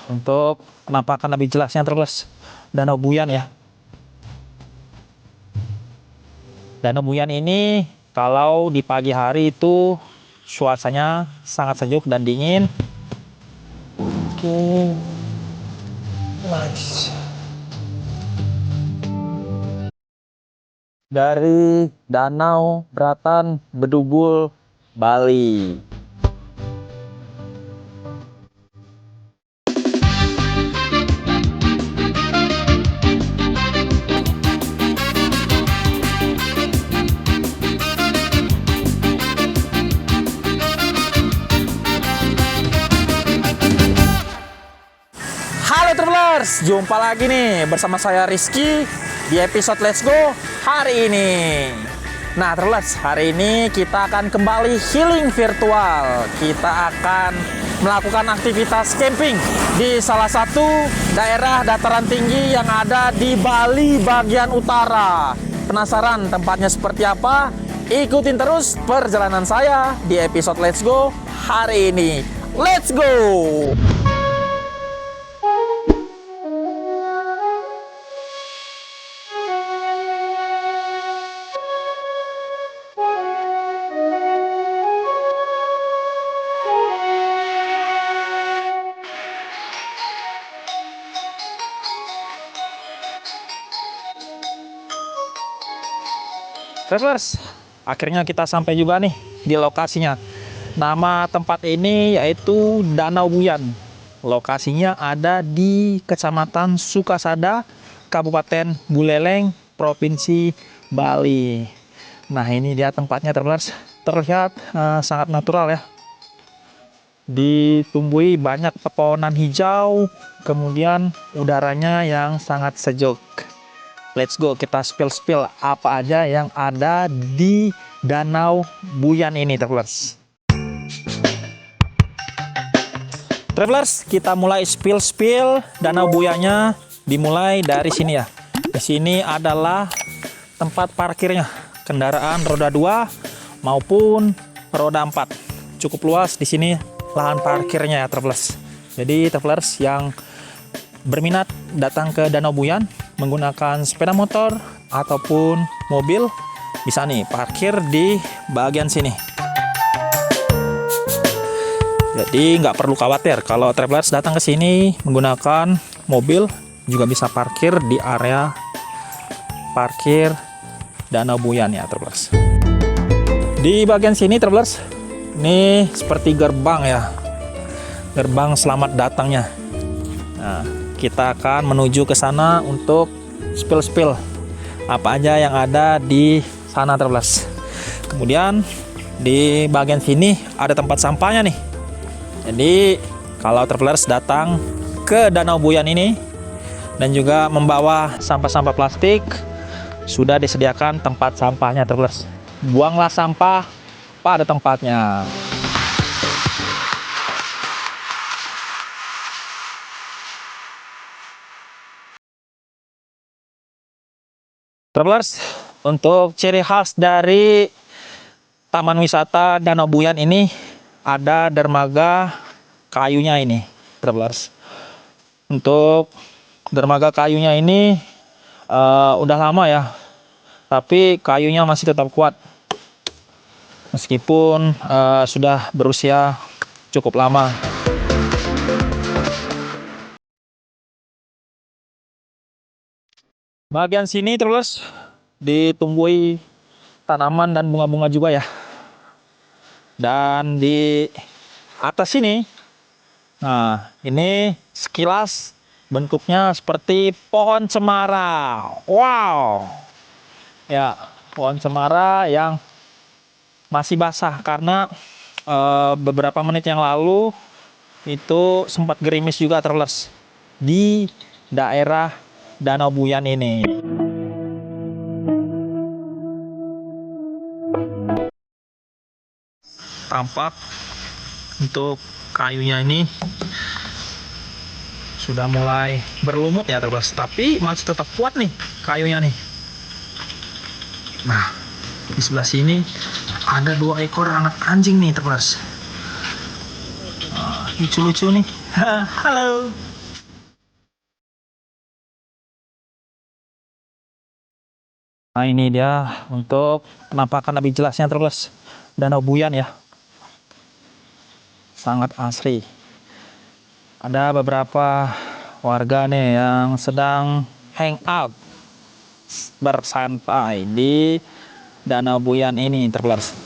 Untuk penampakan lebih jelasnya terus Danau Buyan ya. Danau Buyan ini kalau di pagi hari itu suasananya sangat sejuk dan dingin. Oke, nice. Dari Danau Beratan Bedugul, Bali. Halo Travelers, jumpa lagi nih bersama saya Rizky di episode Let's Go hari ini. Nah Travelers, hari ini kita akan kembali healing virtual. Kita akan melakukan aktivitas camping di salah satu daerah dataran tinggi yang ada di Bali bagian utara. Penasaran tempatnya seperti apa? Ikutin terus perjalanan saya di episode Let's Go hari ini. Let's go! Travelers, akhirnya kita sampai juga nih di lokasinya. Nama tempat ini yaitu Danau Buyan. Lokasinya ada di Kecamatan Sukasada, Kabupaten Buleleng, Provinsi Bali. Nah ini dia tempatnya Travelers. Terlihat sangat natural ya. Ditumbuhi banyak pepohonan hijau, kemudian udaranya yang sangat sejuk. Let's go, kita spill apa aja yang ada di Danau Buyan ini, Travelers. Travelers, kita mulai spill Danau Buyannya dimulai dari sini ya. Di sini adalah tempat parkirnya kendaraan roda 2 maupun roda 4. Cukup luas di sini lahan parkirnya ya, Travelers. Jadi Travelers yang berminat datang ke Danau Buyan menggunakan sepeda motor ataupun mobil bisa nih parkir di bagian sini. Jadi nggak perlu khawatir kalau travelers datang ke sini menggunakan mobil, juga bisa parkir di area parkir Danau Buyan ya travelers. Di bagian sini travelers, ini seperti gerbang ya, gerbang selamat datangnya. Nah, kita akan menuju ke sana untuk spill apa aja yang ada di sana travelers. Kemudian di bagian sini ada tempat sampahnya nih. Jadi kalau travelers datang ke Danau Buyan ini dan juga membawa sampah-sampah plastik, sudah disediakan tempat sampahnya travelers. Buanglah sampah pada tempatnya. Travelers, untuk ciri khas dari Taman Wisata Danau Buyan ini ada dermaga kayunya ini, Travelers. Untuk dermaga kayunya ini udah lama ya, tapi kayunya masih tetap kuat. Meskipun sudah berusia cukup lama. Bagian sini terus ditumbuhi tanaman dan bunga-bunga juga ya. Dan di atas sini, nah ini sekilas bentuknya seperti pohon cemara. Wow, ya pohon cemara yang masih basah karena beberapa menit yang lalu itu sempat gerimis juga travelers di daerah Danau Buyan ini. Tampak untuk kayunya ini sudah mulai berlumut ya travelers, tapi masih tetap kuat nih kayunya nih. Nah di sebelah sini ada 2 ekor anak anjing nih travelers. Lucu-lucu nih. Halo. Nah, ini dia untuk penampakan lebih jelasnya terus Danau Buyan ya. Sangat asri. Ada beberapa warga nih yang sedang hangout, bersantai di Danau Buyan ini terus.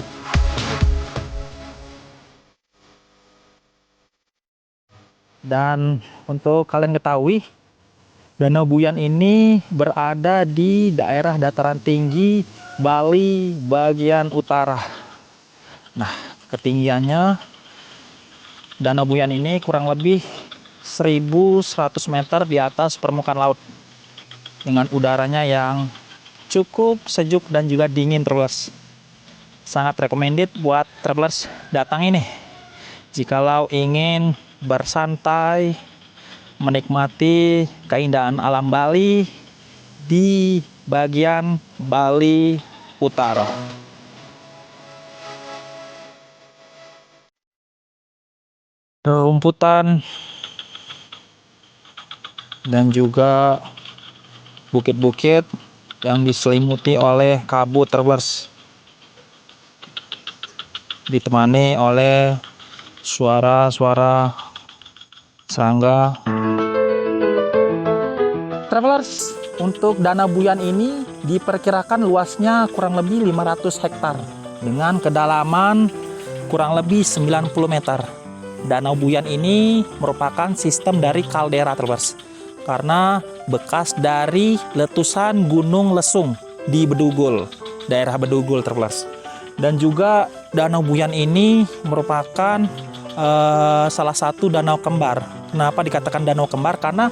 Dan untuk kalian ketahui, Danau Buyan ini berada di daerah dataran tinggi Bali bagian utara. Nah, ketinggiannya Danau Buyan ini kurang lebih 1100 meter di atas permukaan laut. Dengan udaranya yang cukup sejuk dan juga dingin terus. Sangat recommended buat travelers datang ini. Jikalau ingin bersantai, menikmati keindahan alam Bali di bagian Bali Utara. Rumputan dan juga bukit-bukit yang diselimuti oleh kabut terus, ditemani oleh suara-suara serangga. Travelers, untuk Danau Buyan ini diperkirakan luasnya kurang lebih 500 hektar dengan kedalaman kurang lebih 90 meter. Danau Buyan ini merupakan sistem dari kaldera travelers, karena bekas dari letusan Gunung Lesung di Bedugul, daerah Bedugul travelers. Dan juga Danau Buyan ini merupakan salah satu danau kembar. Kenapa dikatakan danau kembar? Karena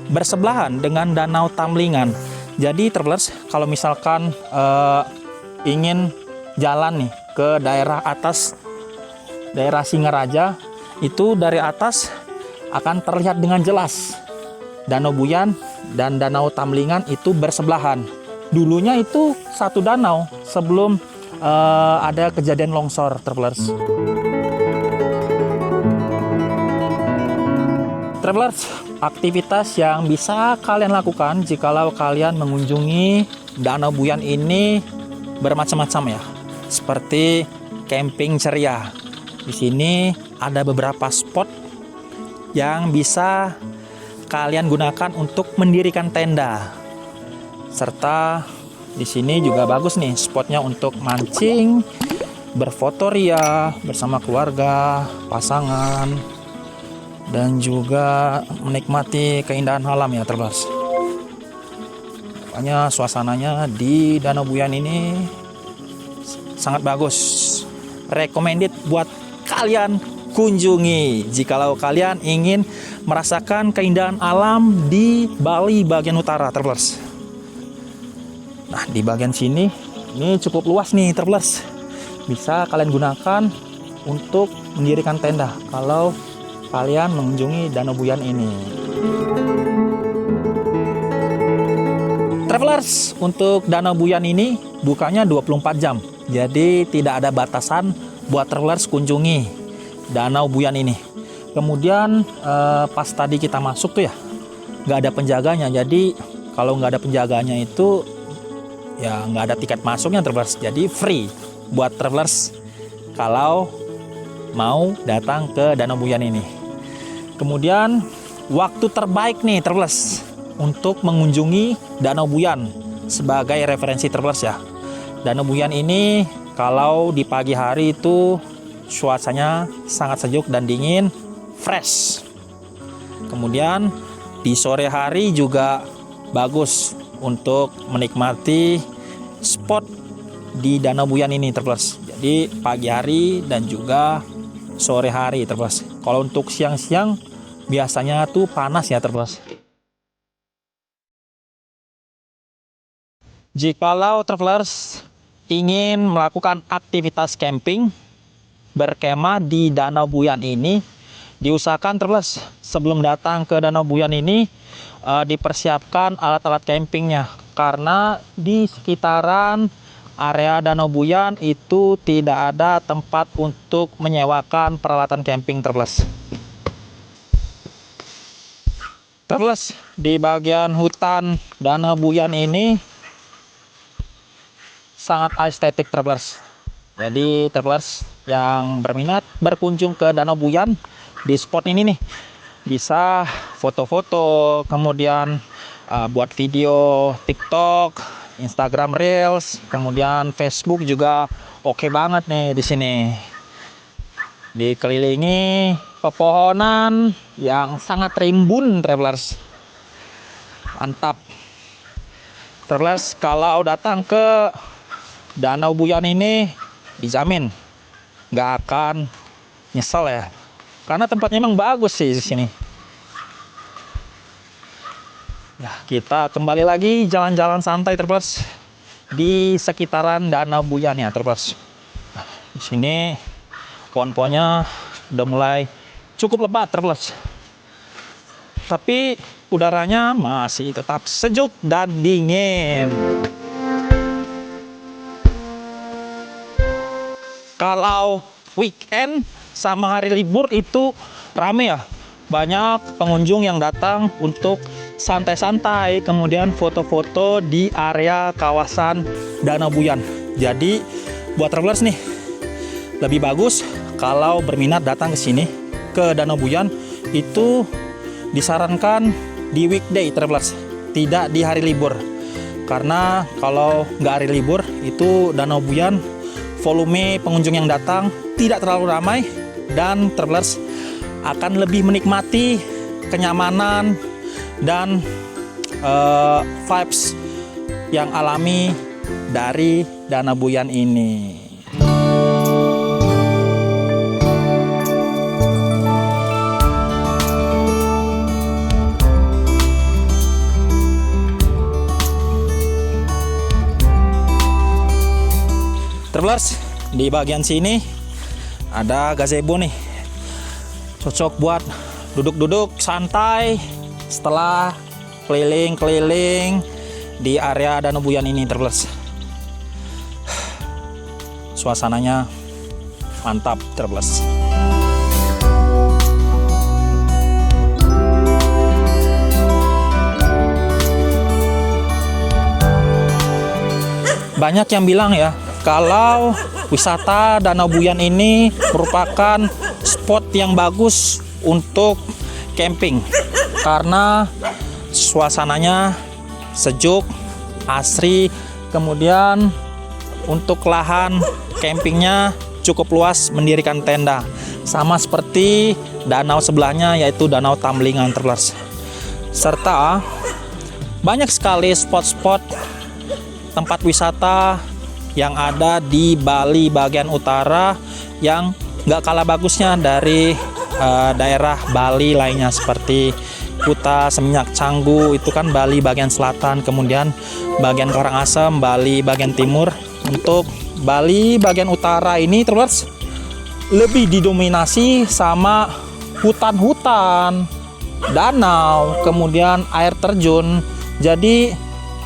bersebelahan dengan Danau Tamlingan. Jadi travelers, kalau misalkan ingin jalan nih ke daerah atas, daerah Singaraja, itu dari atas akan terlihat dengan jelas Danau Buyan dan Danau Tamlingan itu bersebelahan. Dulunya itu satu danau sebelum ada kejadian longsor travelers. Travelers, aktivitas yang bisa kalian lakukan jikalau kalian mengunjungi Danau Buyan ini bermacam-macam ya. Seperti camping ceria. Di sini ada beberapa spot yang bisa kalian gunakan untuk mendirikan tenda. Serta di sini juga bagus nih spotnya untuk mancing, berfotoria bersama keluarga, pasangan, dan juga menikmati keindahan alam ya terus. Pokoknya suasananya di Danau Buyan ini sangat bagus. Recommended buat kalian kunjungi jikalau kalian ingin merasakan keindahan alam di Bali bagian utara travelers. Nah, di bagian sini ini cukup luas nih travelers. Bisa kalian gunakan untuk mendirikan tenda kalau kalian mengunjungi Danau Buyan ini. Travelers, untuk Danau Buyan ini bukanya 24 jam. Jadi tidak ada batasan buat travelers kunjungi Danau Buyan ini. Kemudian pas tadi kita masuk tuh ya, nggak ada penjaganya. Jadi kalau nggak ada penjaganya itu ya nggak ada tiket masuknya travelers. Jadi free buat travelers kalau mau datang ke Danau Buyan ini. Kemudian waktu terbaik nih travelers untuk mengunjungi Danau Buyan sebagai referensi travelers ya. Danau Buyan ini kalau di pagi hari itu cuacanya sangat sejuk dan dingin, fresh. Kemudian di sore hari juga bagus untuk menikmati spot di Danau Buyan ini travelers. Jadi pagi hari dan juga sore hari travelers. Kalau untuk siang-siang biasanya tuh panas ya travelers. Jikalau travelers ingin melakukan aktivitas camping, berkemah di Danau Buyan ini, diusahakan travelers sebelum datang ke Danau Buyan ini dipersiapkan alat-alat campingnya, karena di sekitaran area Danau Buyan itu tidak ada tempat untuk menyewakan peralatan camping travelers. Travelers, di bagian hutan Danau Buyan ini sangat estetik travelers. Jadi travelers yang berminat berkunjung ke Danau Buyan di spot ini nih, bisa foto-foto, kemudian buat video TikTok, Instagram Reels, kemudian Facebook juga oke banget nih di sini. Dikelilingi pepohonan yang sangat rimbun travelers. Mantap. Travelers kalau datang ke Danau Buyan ini dijamin nggak akan nyesel ya, karena tempatnya emang bagus sih di sini. Ya, kita kembali lagi jalan-jalan santai travelers di sekitaran Danau Buyan ya travelers. Di sini pohon-pohonnya udah mulai cukup lebat travelers, tapi udaranya masih tetap sejuk dan dingin. Kalau weekend sama hari libur itu rame ya, banyak pengunjung yang datang untuk santai-santai, kemudian foto-foto di area kawasan Danau Buyan. Jadi buat travelers nih, lebih bagus kalau berminat datang ke sini ke Danau Buyan itu disarankan di weekday travelers, tidak di hari libur. Karena kalau nggak hari libur itu Danau Buyan volume pengunjung yang datang tidak terlalu ramai, dan travelers akan lebih menikmati kenyamanan dan vibes yang alami dari Danau Buyan ini. Travelers, di bagian sini ada gazebo nih, cocok buat duduk-duduk santai setelah keliling-keliling di area Danau Buyan ini travelers. Suasananya mantap travelers. Banyak yang bilang ya, kalau wisata Danau Buyan ini merupakan spot yang bagus untuk camping karena suasananya sejuk, asri, kemudian untuk lahan campingnya cukup luas mendirikan tenda, sama seperti danau sebelahnya yaitu Danau Tamlingan travelers. Serta banyak sekali spot-spot tempat wisata yang ada di Bali bagian utara yang gak kalah bagusnya dari daerah Bali lainnya, seperti Kuta, Seminyak, Canggu, itu kan Bali bagian selatan, kemudian bagian Karangasem, Bali bagian timur. Untuk Bali bagian utara ini terus lebih didominasi sama hutan-hutan, danau, kemudian air terjun. Jadi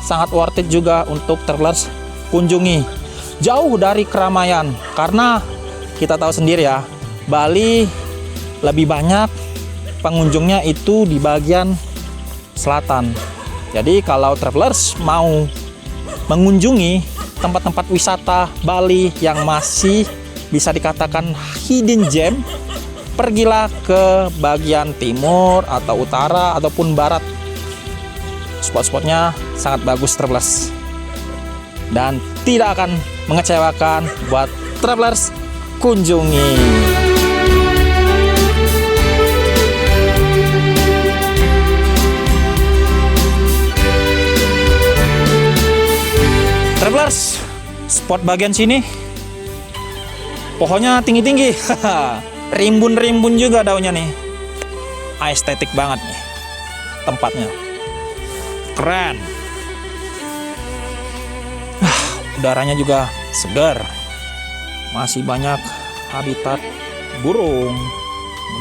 sangat worth it juga untuk travelers kunjungi, jauh dari keramaian, karena kita tahu sendiri ya, Bali lebih banyak pengunjungnya itu di bagian selatan. Jadi kalau travelers mau mengunjungi tempat-tempat wisata Bali yang masih bisa dikatakan hidden gem, pergilah ke bagian timur atau utara ataupun barat. Spot-spotnya sangat bagus travelers dan tidak akan mengecewakan buat travelers kunjungi. Travelers, spot bagian sini pohonnya tinggi-tinggi, rimbun-rimbun juga daunnya nih, estetik banget nih tempatnya, keren. Udaranya juga segar, masih banyak habitat burung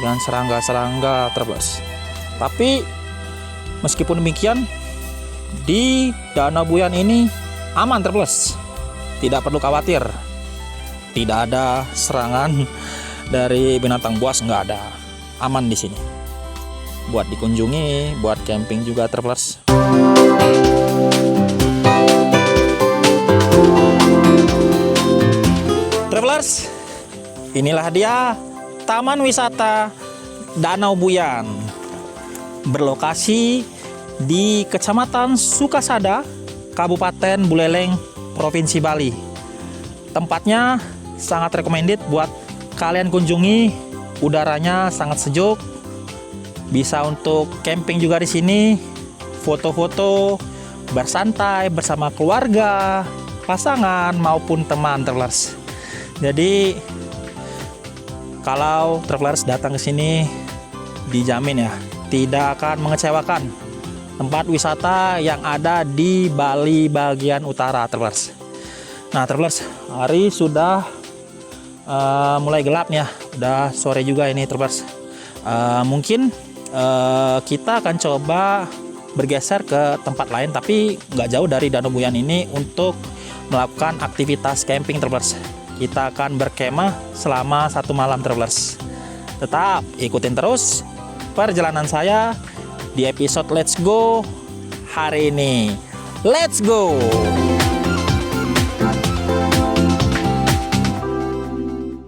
dan serangga-serangga travelers. Tapi meskipun demikian, di Danau Buyan ini aman travelers, tidak perlu khawatir, tidak ada serangan dari binatang buas, nggak ada, aman di sini. Buat dikunjungi, buat camping juga travelers. travelers, inilah dia Taman Wisata Danau Buyan, berlokasi di Kecamatan Sukasada, Kabupaten Buleleng, Provinsi Bali. Tempatnya sangat recommended buat kalian kunjungi. Udaranya sangat sejuk. Bisa untuk camping juga di sini, foto-foto, bersantai bersama keluarga, pasangan maupun teman travelers. Jadi kalau travelers datang ke sini dijamin ya tidak akan mengecewakan. Tempat wisata yang ada di Bali bagian utara travelers. Nah travelers, hari sudah mulai gelap nih ya, udah sore juga ini travelers. Mungkin kita akan coba bergeser ke tempat lain tapi nggak jauh dari Danau Buyan ini untuk melakukan aktivitas camping travelers. Kita akan berkemah selama 1 malam travelers. Tetap ikutin terus perjalanan saya di episode Let's Go hari ini. Let's go!